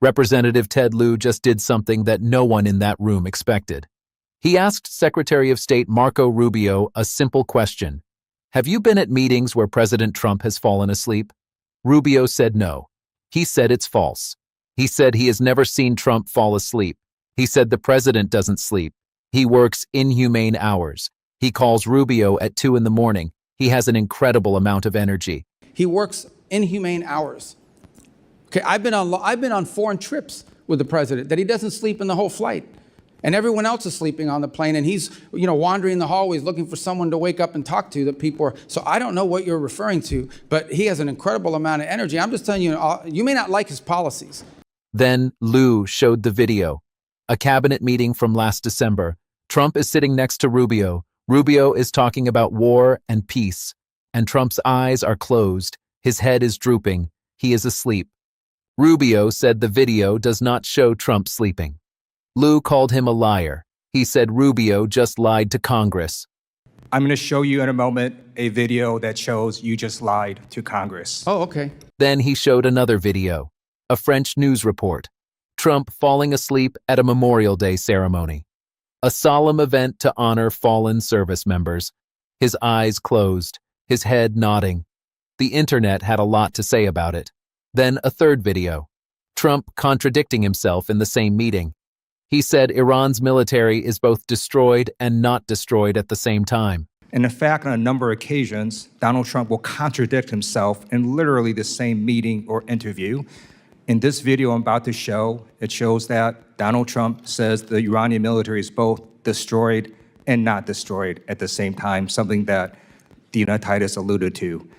Representative Ted Lieu just did something that no one in that room expected. He asked Secretary of State Marco Rubio a simple question. Have you been at meetings where President Trump has fallen asleep? Rubio said no. He said it's false. He said he has never seen Trump fall asleep. He said the president doesn't sleep. He works inhumane hours. He calls Rubio at 2 in the morning. He has an incredible amount of energy. He works inhumane hours. Okay, I've been on foreign trips with the president that he doesn't sleep in the whole flight. And everyone else is sleeping on the plane, and he's, wandering the hallways looking for someone to wake up and talk to. That people are. So I don't know what you're referring to, but he has an incredible amount of energy. I'm just telling you, you may not like his policies. Then Lieu showed the video. A cabinet meeting from last December. Trump is sitting next to Rubio. Rubio is talking about war and peace. And Trump's eyes are closed. His head is drooping. He is asleep. Rubio said the video does not show Trump sleeping. Lieu called him a liar. He said Rubio just lied to Congress. I'm going to show you in a moment a video that shows you just lied to Congress. Oh, okay. Then he showed another video, a French news report. Trump falling asleep at a Memorial Day ceremony. A solemn event to honor fallen service members. His eyes closed, his head nodding. The internet had a lot to say about it. Then a third video. Trump contradicting himself in the same meeting. He said Iran's military is both destroyed and not destroyed at the same time. And in fact, on a number of occasions, Donald Trump will contradict himself in literally the same meeting or interview. In this video I'm about to show, it shows that Donald Trump says the Iranian military is both destroyed and not destroyed at the same time, something that Dina Titus alluded to.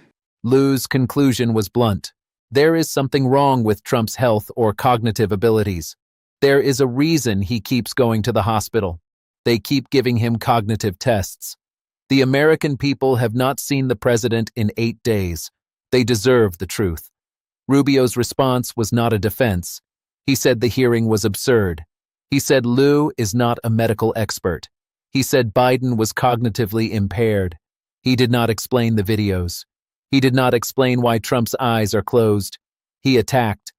Lieu's conclusion was blunt. There is something wrong with Trump's health or cognitive abilities. There is a reason he keeps going to the hospital. They keep giving him cognitive tests. The American people have not seen the president in 8 days. They deserve the truth. Rubio's response was not a defense. He said the hearing was absurd. He said Lieu is not a medical expert. He said Biden was cognitively impaired. He did not explain the videos. He did not explain why Trump's eyes are closed. He attacked.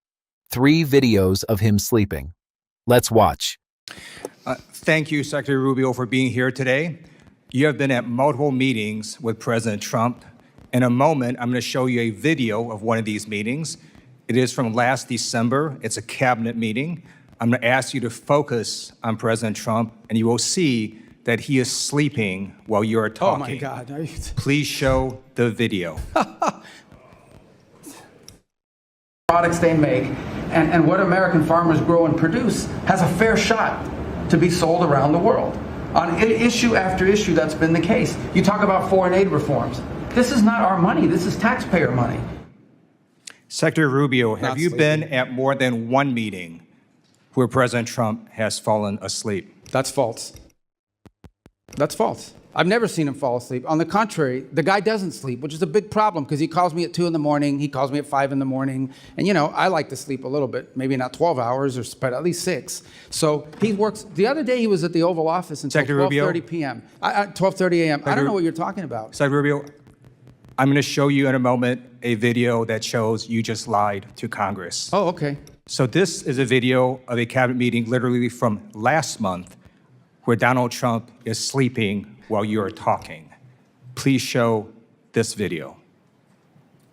3 videos of him sleeping. Let's watch. Thank you, Secretary Rubio, for being here today. You have been at multiple meetings with President Trump. In a moment, I'm going to show you a video of one of these meetings. It is from last December. It's a cabinet meeting. I'm going to ask you to focus on President Trump, and you will see that he is sleeping while you are talking. Oh, my God. Please show the video. Products they make and what American farmers grow and produce has a fair shot to be sold around the world. On issue after issue, that's been the case. You talk about foreign aid reforms. This is not our money. This is taxpayer money. Secretary Rubio, have you been at more than one meeting where President Trump has fallen asleep? That's false. That's false. I've never seen him fall asleep. On the contrary, the guy doesn't sleep, which is a big problem because he calls me at 2 in the morning. He calls me at 5 in the morning. And, I like to sleep a little bit, maybe not 12 hours, but at least 6. So he works. The other day he was at the Oval Office until 12:30 p.m. 12:30 a.m. I don't know what you're talking about. Secretary Rubio, I'm going to show you in a moment a video that shows you just lied to Congress. Oh, okay. So this is a video of a cabinet meeting literally from last month where Donald Trump is sleeping while you are talking. Please show this video.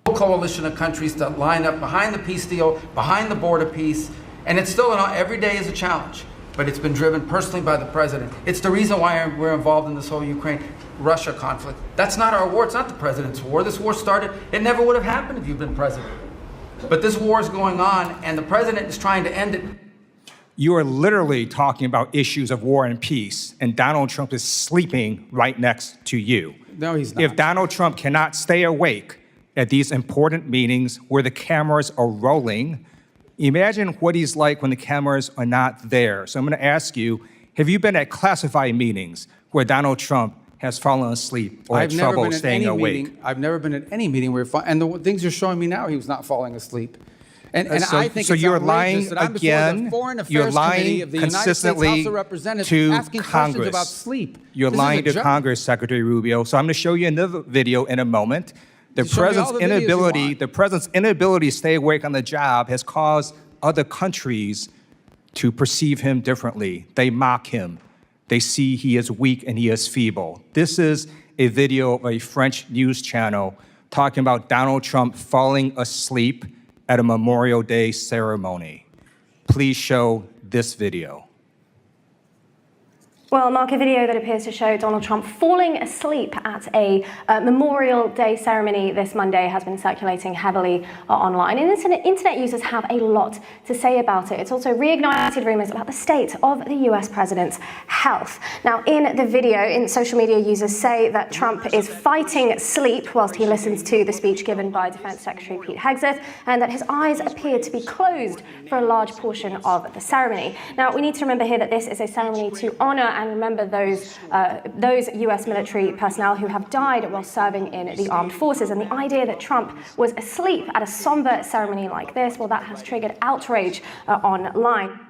A coalition of countries that line up behind the peace deal, behind the border peace, and it's still every day is a challenge, but it's been driven personally by the president. It's the reason why we're involved in this whole Ukraine-Russia conflict. That's not our war. It's not the president's war. This war started. It never would have happened if you'd been president. But this war is going on, and the president is trying to end it. You are literally talking about issues of war and peace, and Donald Trump is sleeping right next to you. No, he's not. If Donald Trump cannot stay awake at these important meetings where the cameras are rolling, imagine what he's like when the cameras are not there. So I'm going to ask you, have you been at classified meetings where Donald Trump has fallen asleep or had trouble staying awake? I've never been at any meeting where, and the things you're showing me now, he was not falling asleep. And so, I think so it's you're lying that I'm again. The Foreign Affairs you're lying Committee of the United States House of Representatives to asking Congress questions about sleep. You're lying to Congress, Secretary Rubio. So I'm going to show you another video in a moment. The president's inability to stay awake on the job has caused other countries to perceive him differently. They mock him. They see he is weak and he is feeble. This is a video of a French news channel talking about Donald Trump falling asleep at a Memorial Day ceremony. Please show this video. Well, Mark, a video that appears to show Donald Trump falling asleep at a Memorial Day ceremony this Monday has been circulating heavily online. And internet users have a lot to say about it. It's also reignited rumors about the state of the US president's health. Now, in the video, social media users say that Trump is fighting sleep whilst he listens to the speech given by Defense Secretary Pete Hegseth, and that his eyes appear to be closed for a large portion of the ceremony. Now, we need to remember here that this is a ceremony to honor and remember those US military personnel who have died while serving in the armed forces. And the idea that Trump was asleep at a somber ceremony like this, well, that has triggered outrage online.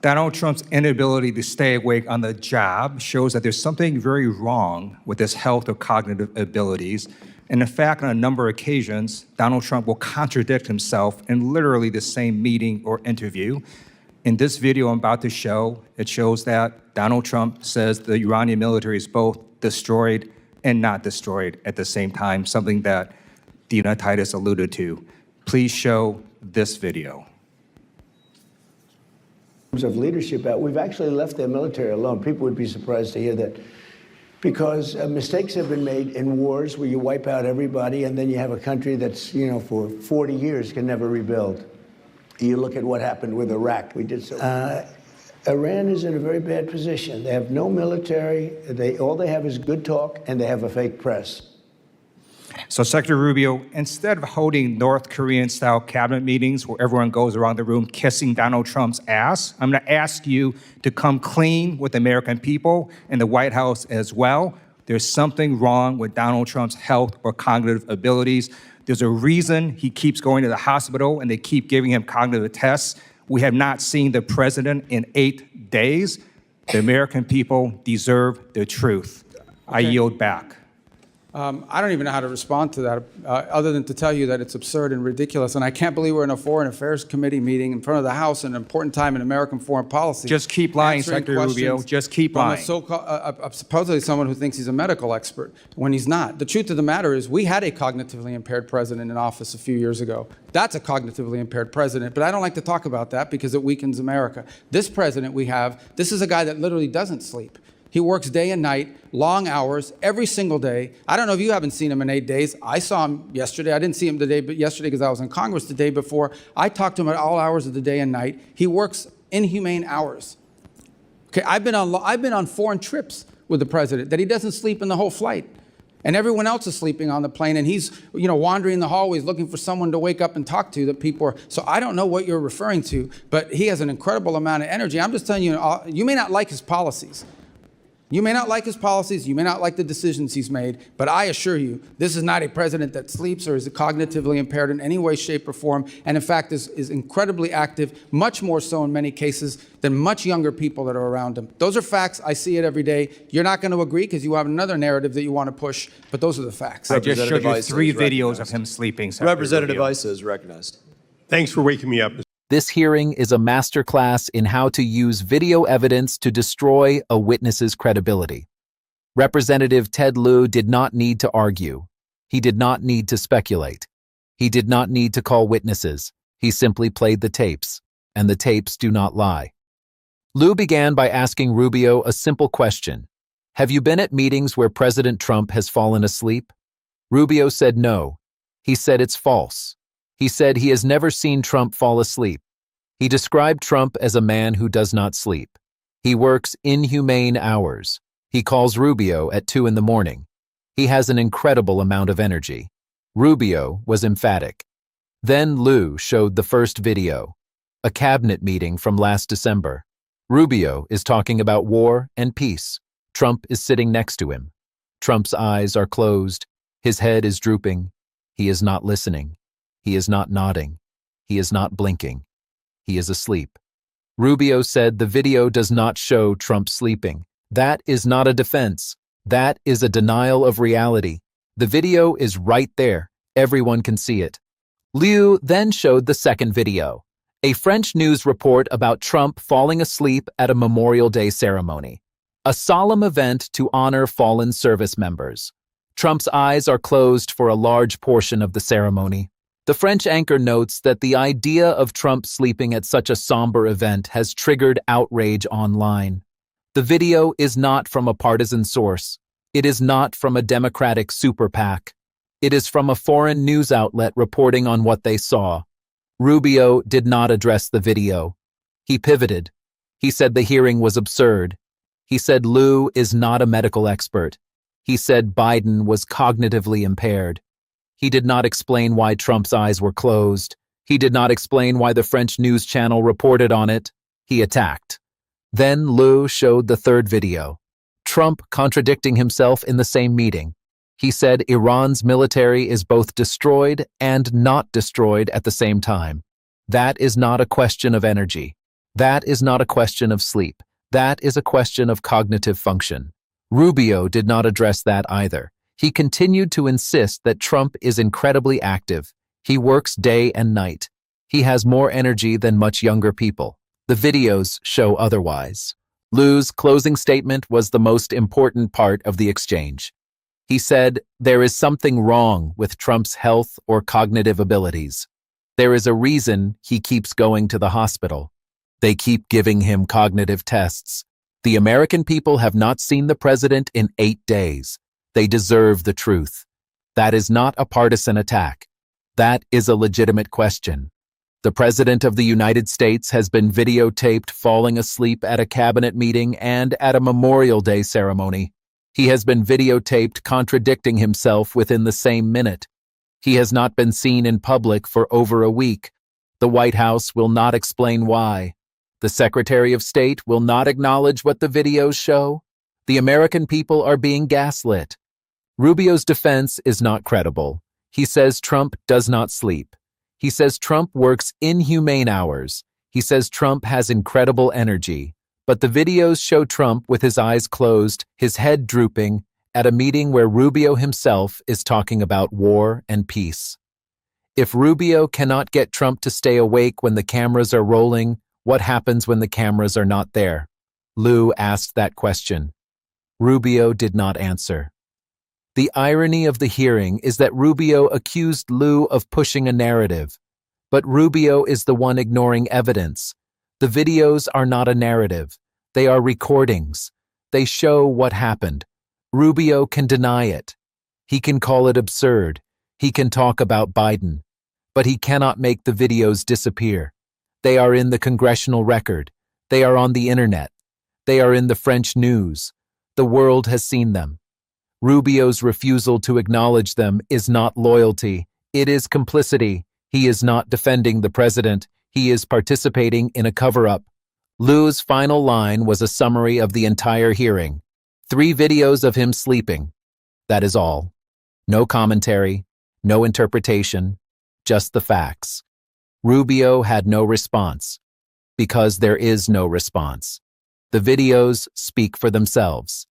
Donald Trump's inability to stay awake on the job shows that there's something very wrong with his health or cognitive abilities. And in fact, on a number of occasions, Donald Trump will contradict himself in literally the same meeting or interview. In this video I'm about to show, it shows that Donald Trump says the Iranian military is both destroyed and not destroyed at the same time, something that Dina Titus alluded to. Please show this video. In terms of leadership, we've actually left their military alone. People would be surprised to hear that, because mistakes have been made in wars where you wipe out everybody and then you have a country that's, for 40 years can never rebuild. You look at what happened with Iraq. We did so. Iran is in a very bad position. They have no military. All they have is good talk, and they have a fake press. So, Secretary Rubio, instead of holding North Korean-style cabinet meetings where everyone goes around the room kissing Donald Trump's ass, I'm going to ask you to come clean with the American people and the White House as well. There's something wrong with Donald Trump's health or cognitive abilities. There's a reason he keeps going to the hospital and they keep giving him cognitive tests. We have not seen the president in 8 days. The American people deserve the truth. Okay. I yield back. I don't even know how to respond to that, other than to tell you that it's absurd and ridiculous. And I can't believe we're in a Foreign Affairs Committee meeting in front of the House, an important time in American foreign policy. Just keep lying, Secretary Rubio. Just keep lying. Supposedly someone who thinks he's a medical expert when he's not. The truth of the matter is we had a cognitively impaired president in office a few years ago. That's a cognitively impaired president, but I don't like to talk about that because it weakens America. This president we have, this is a guy that literally doesn't sleep. He works day and night, long hours, every single day. I don't know if you haven't seen him in 8 days. I saw him yesterday. I didn't see him yesterday because I was in Congress the day before. I talked to him at all hours of the day and night. He works inhumane hours. Okay, I've been on foreign trips with the president that he doesn't sleep in the whole flight. And everyone else is sleeping on the plane, and he's, wandering the hallways looking for someone to wake up and talk to that people are. So I don't know what you're referring to, but he has an incredible amount of energy. I'm just telling you, you may not like his policies. You may not like his policies, you may not like the decisions he's made, but I assure you, this is not a president that sleeps or is cognitively impaired in any way, shape, or form, and in fact is incredibly active, much more so in many cases than much younger people that are around him. Those are facts. I see it every day. You're not going to agree because you have another narrative that you want to push, but those are the facts. I just showed you 3 videos of him sleeping. Representative Issa is recognized. Thanks for waking me up. This hearing is a masterclass in how to use video evidence to destroy a witness's credibility. Representative Ted Lieu did not need to argue. He did not need to speculate. He did not need to call witnesses. He simply played the tapes, and the tapes do not lie. Lieu began by asking Rubio a simple question. Have you been at meetings where President Trump has fallen asleep? Rubio said no. He said it's false. He said he has never seen Trump fall asleep. He described Trump as a man who does not sleep. He works inhumane hours. He calls Rubio at 2 a.m. He has an incredible amount of energy. Rubio was emphatic. Then Lieu showed the first video, a cabinet meeting from last December. Rubio is talking about war and peace. Trump is sitting next to him. Trump's eyes are closed. His head is drooping. He is not listening. He is not nodding. He is not blinking. He is asleep. Rubio said the video does not show Trump sleeping. That is not a defense. That is a denial of reality. The video is right there. Everyone can see it. Lieu then showed the second video, A French news report about Trump falling asleep at a Memorial Day ceremony, a solemn event to honor fallen service members. Trump's eyes are closed for a large portion of the ceremony. The French anchor notes that the idea of Trump sleeping at such a somber event has triggered outrage online. The video is not from a partisan source. It is not from a Democratic super PAC. It is from a foreign news outlet reporting on what they saw. Rubio did not address the video. He pivoted. He said the hearing was absurd. He said Lieu is not a medical expert. He said Biden was cognitively impaired. He did not explain why Trump's eyes were closed. He did not explain why the French news channel reported on it. He attacked. Then Lieu showed the third video. Trump contradicting himself in the same meeting. He said Iran's military is both destroyed and not destroyed at the same time. That is not a question of energy. That is not a question of sleep. That is a question of cognitive function. Rubio did not address that either. He continued to insist that Trump is incredibly active. He works day and night. He has more energy than much younger people. The videos show otherwise. Lieu's closing statement was the most important part of the exchange. He said, "There is something wrong with Trump's health or cognitive abilities. There is a reason he keeps going to the hospital. They keep giving him cognitive tests. The American people have not seen the president in 8 days. They deserve the truth. That is not a partisan attack. That is a legitimate question. The President of the United States has been videotaped falling asleep at a cabinet meeting and at a Memorial Day ceremony. He has been videotaped contradicting himself within the same minute. He has not been seen in public for over a week. The White House will not explain why. The Secretary of State will not acknowledge what the videos show. The American people are being gaslit." Rubio's defense is not credible. He says Trump does not sleep. He says Trump works inhumane hours. He says Trump has incredible energy. But the videos show Trump with his eyes closed, his head drooping, at a meeting where Rubio himself is talking about war and peace. If Rubio cannot get Trump to stay awake when the cameras are rolling, what happens when the cameras are not there? Lieu asked that question. Rubio did not answer. The irony of the hearing is that Rubio accused Lieu of pushing a narrative, but Rubio is the one ignoring evidence. The videos are not a narrative. They are recordings. They show what happened. Rubio can deny it. He can call it absurd. He can talk about Biden. But he cannot make the videos disappear. They are in the congressional record. They are on the internet. They are in the French news. The world has seen them. Rubio's refusal to acknowledge them is not loyalty. It is complicity. He is not defending the president. He is participating in a cover-up. Lieu's final line was a summary of the entire hearing. 3 videos of him sleeping. That is all. No commentary, no interpretation, just the facts. Rubio had no response, because there is no response. The videos speak for themselves.